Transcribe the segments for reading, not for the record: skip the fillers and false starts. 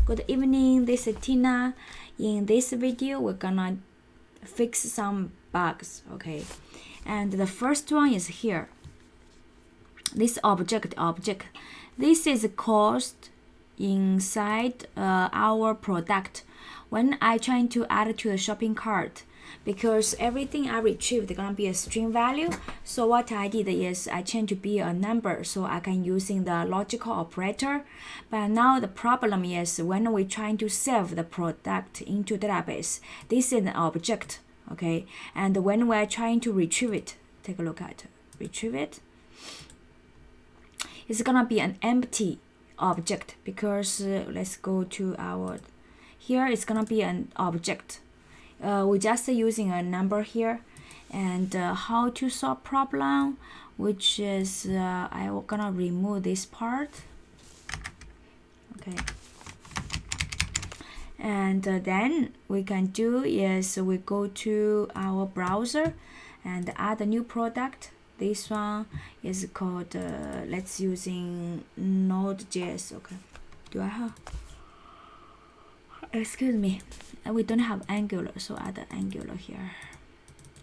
Good evening, this is Tina. In this video, we're gonna fix some bugs, okay? And the first one is here. This object. This is caused inside our product when I trying to add to the shopping cart, because everything I retrieved is gonna be a string value. So what I did is I changed to be a number so I can using the logical operator. But now the problem is when we trying to save the product into database, this is an object, okay? And when we're trying to retrieve it, take a look at retrieve it. It's gonna be an empty object because let's go to our here. It's gonna be an object. We're just using a number here, and how to solve problem, which is I'm gonna remove this part, okay? And then we can do is we go to our browser and add a new product. This one is called let's using Node.js. Okay, do I have, excuse me, we don't have Angular, so add the Angular here.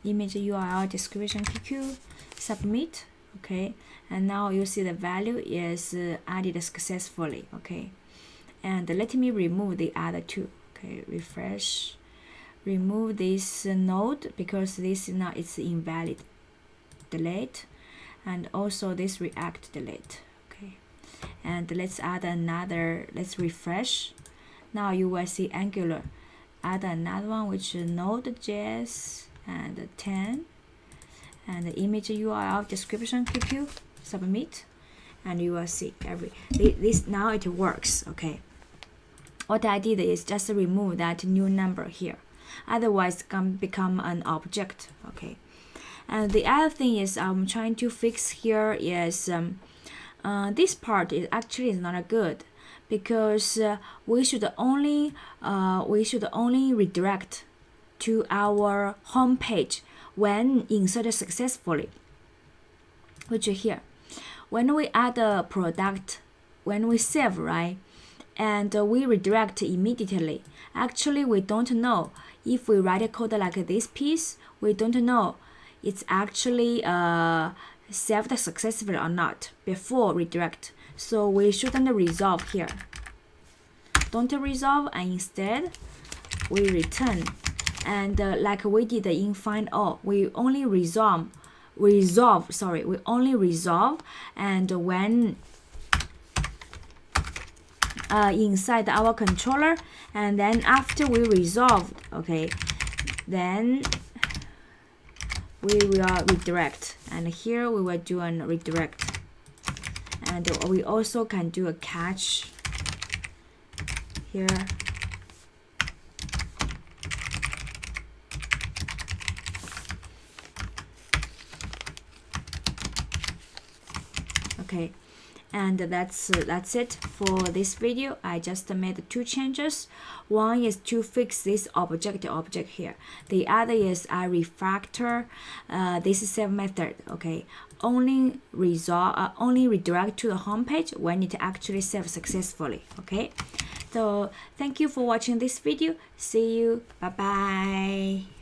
Image URL description QQ, submit. Okay, and now you see the value is added successfully. Okay, and let me remove the other two. Okay, refresh, remove this node because this now it's invalid, delete, and also this React, delete. Okay, and let's add another, let's refresh. Now you will see Angular. Add another one which is Node.js and 10, and the image URL description QQ, submit, and you will see this now it works. Okay, what I did is just remove that new number here, otherwise it can become an object. Okay, and the other thing is I'm trying to fix here is this part is actually not good, because we should only redirect to our home page when inserted successfully, which is here. When we add a product, when we save, right, and we redirect immediately, actually we don't know if we write a code like this piece, we don't know it's actually saved successfully or not before redirect. So we shouldn't resolve here. Don't resolve, and instead we return. And like we did in find all, we only resolve, and when inside our controller, and then after we resolve, okay, then we will redirect, and here we will do a redirect, and we also can do a catch here. Okay, and that's it for this video. I just made two changes. One is to fix this object here. The other is I refactor this save method. Okay, only redirect to the home page when it actually saves successfully. Okay, so thank you for watching this video. See you. Bye bye.